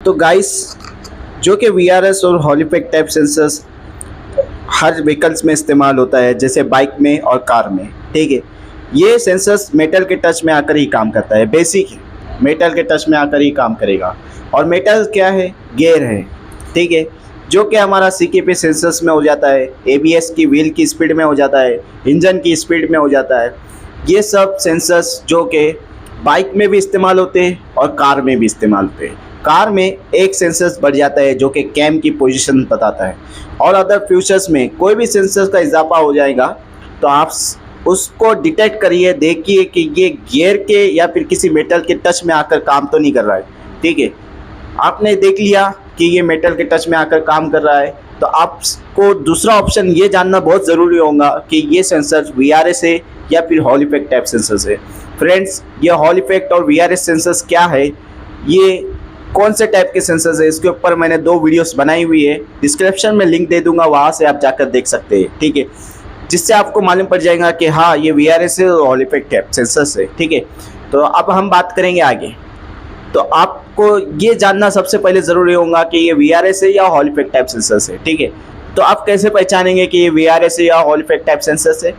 तो गाइस, जो कि वीआरएस और हॉल इफेक्ट टाइप सेंसर्स हर व्हीकल्स में इस्तेमाल होता है, जैसे बाइक में और कार में। ठीक है, ये सेंसर्स मेटल के टच में आकर ही काम करता है। बेसिक है, मेटल के टच में आकर ही काम करेगा। और मेटल क्या है? गियर है। ठीक है, जो कि हमारा सीकेपी सेंसर्स में हो जाता है, एबीएस की व्हील की स्पीड में हो जाता है, इंजन की स्पीड में हो जाता है। ये सब सेंसर्स जो कि बाइक में भी इस्तेमाल होते हैं और कार में भी इस्तेमाल होते हैं। कार में एक सेंसर्स बढ़ जाता है जो कि कैम की पोजीशन बताता है, और अदर फ्यूचर्स में कोई भी सेंसर्स का इजाफा हो जाएगा तो आप उसको डिटेक्ट करिए, देखिए कि ये गियर के या फिर किसी मेटल के टच में आकर काम तो नहीं कर रहा है। ठीक है, आपने देख लिया कि ये मेटल के टच में आकर काम कर रहा है, तो आपको दूसरा ऑप्शन ये जानना बहुत ज़रूरी होगा कि ये सेंसर वीआरएस है या फिर हॉल इफेक्ट टाइप सेंसर्स है। फ्रेंड्स, ये हॉल इफेक्ट और वीआरएस सेंसर्स क्या है, ये कौन से टाइप के सेंसर्स है, इसके ऊपर मैंने 2 वीडियोस बनाई हुई है। डिस्क्रिप्शन में लिंक दे दूंगा, वहाँ से आप जाकर देख सकते हैं। ठीक है, जिससे आपको मालूम पड़ जाएगा कि हाँ, ये वीआरएस है और हॉल इफेक्ट टाइप सेंसर्स है। ठीक है, तो अब हम बात करेंगे आगे। तो आपको ये जानना सबसे पहले ज़रूरी होगा कि ये वीआरएस है या हॉल इफेक्ट टाइप सेंसर्स है। ठीक है, तो आप कैसे पहचानेंगे कि ये वीआरएस है या हॉल इफेक्ट टाइप सेंसर्स है?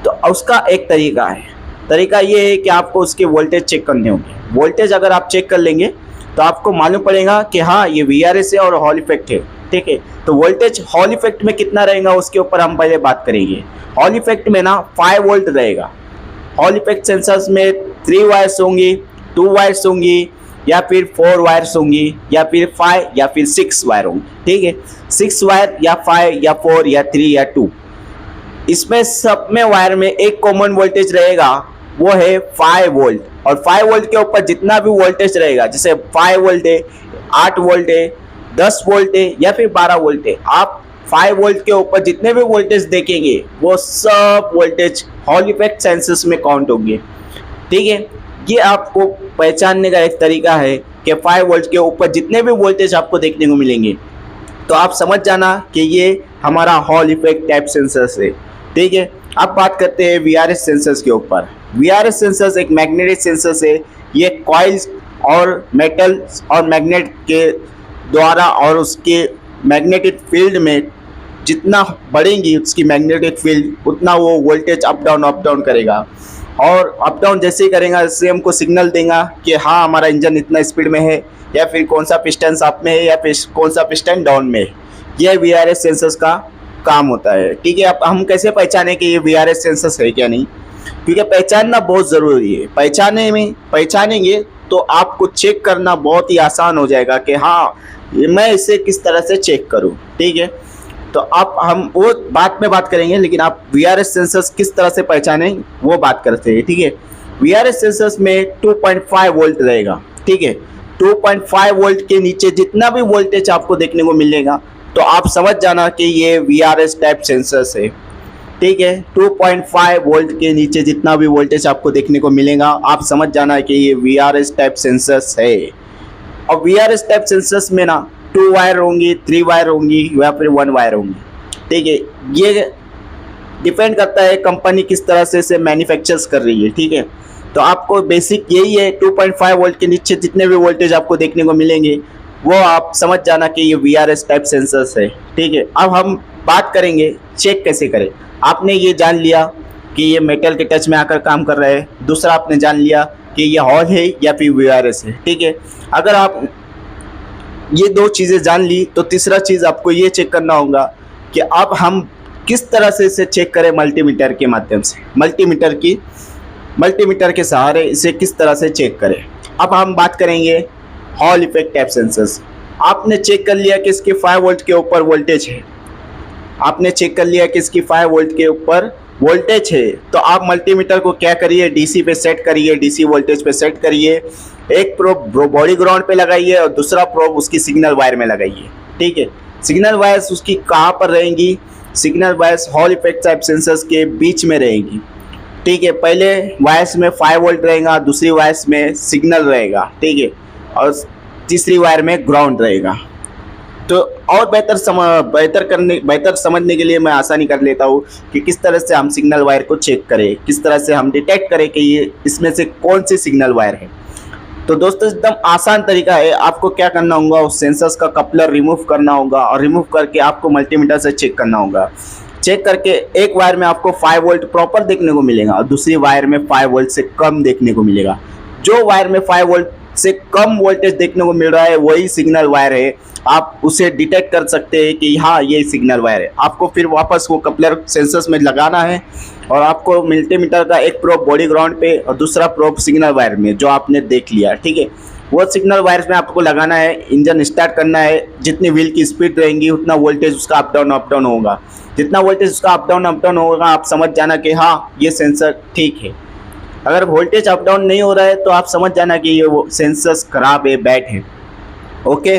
तो उसका एक तरीका है। तरीका ये है कि आपको उसके वोल्टेज चेक करने होंगे। वोल्टेज अगर आप चेक कर लेंगे तो आपको मालूम पड़ेगा कि हाँ, ये वीआरएस है और हॉल इफेक्ट है। ठीक है, तो वोल्टेज हॉल इफेक्ट में कितना रहेगा उसके ऊपर हम पहले बात करेंगे। हॉल इफेक्ट में ना 5 वोल्ट रहेगा। हॉल इफेक्ट सेंसर्स में 3 वायर्स होंगी, 2 वायर्स होंगी, या फिर 4 वायर्स होंगी, या फिर 5 या फिर 6 वायर होंगी। ठीक है, 6 वायर या 5 या 4 या 3 या 2, इसमें सब में वायर में एक कॉमन वोल्टेज रहेगा, वो है 5 वोल्ट। और 5 वोल्ट के ऊपर जितना भी वोल्टेज रहेगा, जैसे 5 वोल्ट है, 8 वोल्ट है, 10 वोल्ट है या फिर 12 वोल्ट है, आप 5 वोल्ट के ऊपर जितने भी वोल्टेज देखेंगे वो सब वोल्टेज हॉल इफेक्ट सेंसर्स में काउंट होंगे। ठीक है, ये आपको पहचानने का एक तरीका है कि 5 वोल्ट के ऊपर जितने भी वोल्टेज आपको देखने को मिलेंगे तो आप समझ जाना कि ये हमारा हॉल इफेक्ट टाइप सेंसर्स है। ठीक है, अब बात करते हैं वीआरएस सेंसर्स के ऊपर। वीआरएस सेंसर्स एक मैग्नेटिक सेंसर्स है। ये कॉइल्स और मेटल और मैग्नेट के द्वारा और उसके मैग्नेटिक फील्ड में जितना बढ़ेंगी उसकी मैग्नेटिक फील्ड, उतना वो वोल्टेज अप डाउन करेगा। और अप डाउन जैसे ही करेगा इससे हमको सिग्नल देगा कि हाँ, हमारा इंजन इतना स्पीड में है, या फिर कौन सा पिस्टन अप में है या फिर कौन सा पिस्टन डाउन में है। यह वीआरएस सेंसर्स का काम होता है। ठीक है, अब हम कैसे पहचाने कि ये वीआरएस सेंसर्स है क्या नहीं, क्योंकि पहचानना बहुत ज़रूरी है। पहचानेंगे तो आपको चेक करना बहुत ही आसान हो जाएगा कि हाँ, मैं इसे किस तरह से चेक करूँ। ठीक है, तो आप हम वो बात में बात करेंगे, लेकिन आप वीआरएस सेंसर्स किस तरह से पहचाने वो बात करते हैं। ठीक है, वीआरएस सेंसर्स में 2.5 वोल्ट रहेगा। ठीक है, 2.5 वोल्ट के नीचे जितना भी वोल्टेज आपको देखने को मिलेगा तो आप समझ जाना कि ये वीआरएस टाइप सेंसर्स है। ठीक है, 2.5 वोल्ट के नीचे जितना भी वोल्टेज आपको देखने को मिलेगा आप समझ जाना कि ये वीआरएस टाइप सेंसर्स है। और वीआरएस टाइप सेंसर्स में ना 2 वायर होंगी, 3 वायर होंगी या फिर 1 वायर होंगी। ठीक है, ये डिपेंड करता है कंपनी किस तरह से इसे मैन्युफैक्चर्स कर रही है। ठीक है, तो आपको बेसिक यही है, 2.5 वोल्ट के नीचे जितने भी वोल्टेज आपको देखने को मिलेंगे वो आप समझ जाना कि ये वीआरएस टाइप सेंसर्स है। ठीक है, अब हम बात करेंगे चेक कैसे करें। आपने ये जान लिया कि ये मेटल के टच में आकर काम कर रहा है, दूसरा आपने जान लिया कि ये हॉल है या फिर वीआरएस है। ठीक है, अगर आप ये 2 चीज़ें जान ली तो तीसरा चीज़ आपको ये चेक करना होगा कि अब हम किस तरह से इसे चेक करें मल्टीमीटर के माध्यम से। मल्टीमीटर के सहारे इसे किस तरह से चेक करें। अब हम बात करेंगे हॉल इफेक्ट टाइप सेंसर्स। आपने चेक कर लिया कि इसके 5 वोल्ट के ऊपर वोल्टेज है, आपने चेक कर लिया कि इसकी 5 वोल्ट के ऊपर वोल्टेज है, तो आप मल्टीमीटर को क्या करिए, डीसी पे सेट करिए, डीसी वोल्टेज पे सेट करिए। एक प्रोब बॉडी ग्राउंड पे लगाइए और दूसरा प्रोब उसकी सिग्नल वायर में लगाइए। ठीक है, सिग्नल वायर्स उसकी कहाँ पर रहेंगी? Signal wires hall effect type sensors के बीच में रहेंगी। ठीक है, पहले वायर्स में 5 वोल्ट रहेगा, दूसरी वायर्स में सिग्नल रहेगा। ठीक है, और तीसरी वायर में ग्राउंड रहेगा। तो और बेहतर समझने के लिए मैं आसानी कर लेता हूँ कि किस तरह से हम सिग्नल वायर को चेक करें, किस तरह से हम डिटेक्ट करें कि ये इसमें से कौन सी सिग्नल वायर है। तो दोस्तों एकदम आसान तरीका है, आपको क्या करना होगा, उस सेंसर्स का कपलर रिमूव करना होगा और रिमूव करके आपको मल्टीमीटर से चेक करना होगा। चेक करके एक वायर में आपको 5 वोल्ट प्रॉपर देखने को मिलेगा और दूसरी वायर में 5 वोल्ट से कम देखने को मिलेगा। जो वायर में 5 वोल्ट से कम वोल्टेज देखने को मिल रहा है वही सिग्नल वायर है, आप उसे डिटेक्ट कर सकते हैं कि हाँ ये सिग्नल वायर है। आपको फिर वापस वो कपलर सेंसर्स में लगाना है और आपको मल्टीमीटर का एक प्रोब बॉडी ग्राउंड पे और दूसरा प्रोब सिग्नल वायर में जो आपने देख लिया, ठीक है। वो सिग्नल वायर्स में आपको लगाना है, इंजन स्टार्ट करना है, जितनी व्हील की स्पीड रहेंगी उतना वोल्टेज उसका अप डाउन होगा। जितना वोल्टेज उसका अप डाउन होगा आप समझ जाना कि हाँ ये सेंसर ठीक है। अगर वोल्टेज अप डाउन नहीं हो रहा है तो आप समझ जाना कि ये वो सेंसर्स खराब है, बैड है। ओके,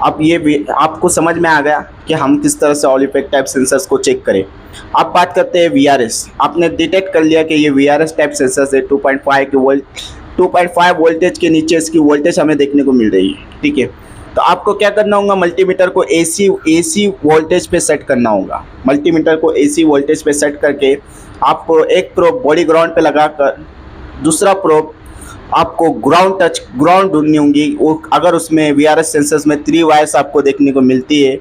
अब ये भी आपको समझ में आ गया कि हम किस तरह से ऑल इफेक्ट टाइप सेंसर्स को चेक करें। अब बात करते हैं VRS। आपने डिटेक्ट कर लिया कि ये VRS टाइप सेंसर्स है, 2.5 वोल्टेज के नीचे इसकी वोल्टेज हमें देखने को मिल रही है, ठीक है। तो आपको क्या करना होगा, मल्टीमीटर को AC वोल्टेज पे सेट करना होगा। मल्टीमीटर को AC वोल्टेज पे सेट करके आपको एक प्रोब बॉडी ग्राउंड पे लगाकर दूसरा प्रोब आपको ग्राउंड ढूंढनी होंगी। वो अगर उसमें VRS सेंसर्स में 3 वायर्स आपको देखने को मिलती है,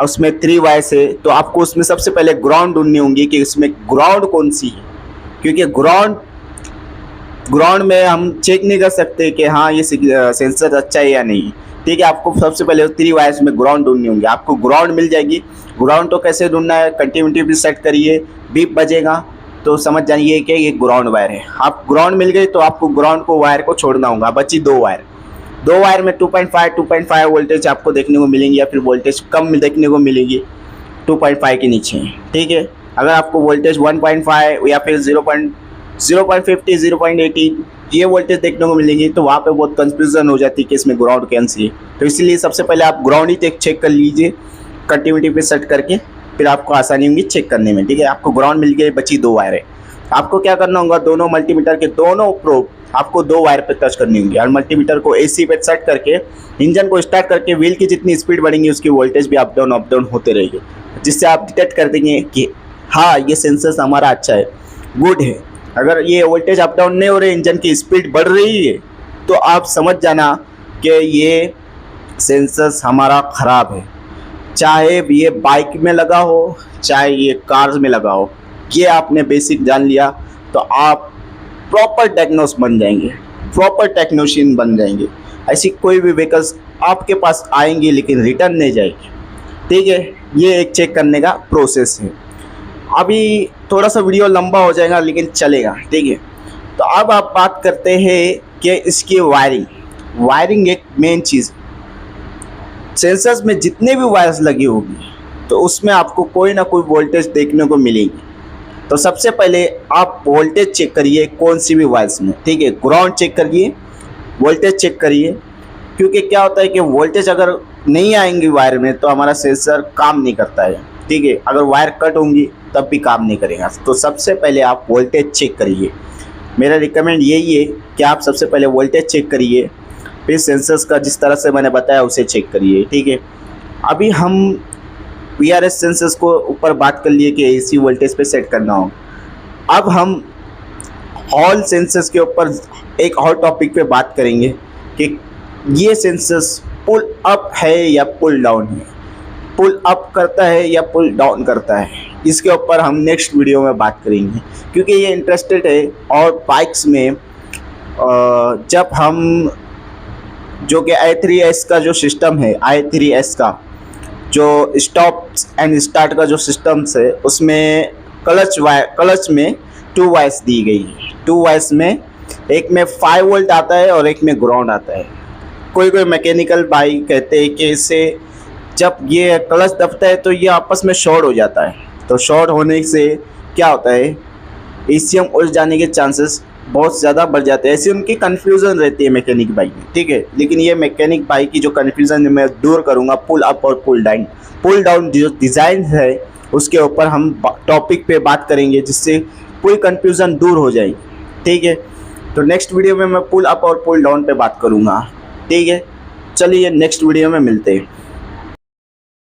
उसमें 3 वायर्स है, तो आपको उसमें सबसे पहले ग्राउंड ढूंढनी होंगी कि उसमें ग्राउंड कौन सी है, क्योंकि ग्राउंड में हम चेक नहीं कर सकते कि हाँ ये सेंसर अच्छा है या नहीं, ठीक है। आपको सबसे पहले 3 वायर्स में ग्राउंड ढूंढनी होंगी। आपको ग्राउंड मिल जाएगी। ग्राउंड तो कैसे ढूंढना है, कंटिन्यूटी भी सेट करिए, बीप बजेगा तो समझ जाइए कि ये ग्राउंड वायर है। आप ग्राउंड मिल गई तो आपको ग्राउंड को वायर को छोड़ना होगा। बची 2 वायर में 2.5 वोल्टेज आपको देखने को मिलेंगी या फिर वोल्टेज कम देखने को मिलेगी 2.5 के नीचे, ठीक है। अगर आपको वोल्टेज 1.5 या फिर 0.50 0.80 ये वोल्टेज देखने को मिलेंगी तो वहाँ पे बहुत कंफ्यूजन हो जाती है कि इसमें ग्राउंड कौन सी है। तो इसलिए सबसे पहले आप ग्राउंड ही चेक कर लीजिए, कंटिन्यूटी पे सेट करके, फिर आपको आसानी होगी चेक करने में, ठीक है। आपको ग्राउंड मिल गई, बची 2 वायर है। आपको क्या करना होगा, दोनों मल्टीमीटर के दोनों प्रोब आपको 2 वायर पे टच करनी होंगी और मल्टीमीटर को AC पे सेट करके इंजन को स्टार्ट करके व्हील की जितनी स्पीड बढ़ेंगी उसकी वोल्टेज भी अप डाउन होते रहेगी, जिससे आप डिटेक्ट कर देंगे कि हाँ ये सेंसर्स हमारा अच्छा है, गुड है। अगर ये वोल्टेज अप डाउन नहीं हो रहे, इंजन की स्पीड बढ़ रही है, तो आप समझ जाना कि ये सेंसर्स हमारा ख़राब है। चाहे ये बाइक में लगा हो, चाहे ये कार्स में लगा हो, ये आपने बेसिक जान लिया तो आप प्रॉपर टेक्नोस बन जाएंगे, प्रॉपर टेक्नीशियन बन जाएंगे। ऐसी कोई भी व्हीकल्स आपके पास आएंगी लेकिन रिटर्न नहीं जाएगी, ठीक है। ये एक चेक करने का प्रोसेस है। अभी थोड़ा सा वीडियो लंबा हो जाएगा लेकिन चलेगा, ठीक है। तो अब आप बात करते हैं कि इसकी वायरिंग एक मेन चीज़। सेंसर्स में जितने भी वायर्स लगी होगी तो उसमें आपको कोई ना कोई वोल्टेज देखने को मिलेगी। तो सबसे पहले आप वोल्टेज चेक करिए कौन सी भी वायर्स में, ठीक है। ग्राउंड चेक करिए, वोल्टेज चेक करिए, क्योंकि क्या होता है कि वोल्टेज अगर नहीं आएंगी वायर में तो हमारा सेंसर काम नहीं करता है, ठीक है। अगर वायर कट होंगी तब भी काम नहीं करेगा। तो सबसे पहले आप वोल्टेज चेक करिए। मेरा रिकमेंड यही है कि आप सबसे पहले वोल्टेज चेक करिए, फिर सेंसर्स का जिस तरह से मैंने बताया उसे चेक करिए, ठीक है। अभी हम VRS सेंसर्स को ऊपर बात कर लिए कि AC वोल्टेज पे सेट करना हो। अब हम हॉल सेंसर्स के ऊपर एक और टॉपिक पे बात करेंगे कि ये सेंसर्स पुल अप है या पुल डाउन है, पुल अप करता है या पुल डाउन करता है। इसके ऊपर हम नेक्स्ट वीडियो में बात करेंगे, क्योंकि ये इंटरेस्टेड है। और बाइक्स में जब हम जो कि i3S का जो सिस्टम है, i3S का जो स्टॉप एंड स्टार्ट का जो सिस्टम्स है, उसमें क्लच में 2 वायर्स दी गई है। 2 वायर्स में एक में 5 वोल्ट आता है और एक में ग्राउंड आता है। कोई मैकेनिकल भाई कहते हैं कि इससे जब ये क्लच दबता है तो ये आपस में शॉर्ट हो जाता है। तो शॉर्ट होने से क्या होता है, ECM उलझ जाने के चांसेस बहुत ज़्यादा बढ़ जाते हैं। ऐसी उनकी कन्फ्यूज़न रहती है मैकेनिक बाइक में, ठीक है। लेकिन ये मैकेनिक बाइक की जो कन्फ्यूज़न मैं दूर करूँगा, पुल अप और पुल डाउन जो डिज़ाइन है उसके ऊपर हम टॉपिक पे बात करेंगे, जिससे पूरी कन्फ्यूज़न दूर हो जाएगी, ठीक है। तो नेक्स्ट वीडियो में मैं पुल अप और पुल डाउन पे बात करूँगा, ठीक है। चलिए नेक्स्ट वीडियो में मिलते हैं।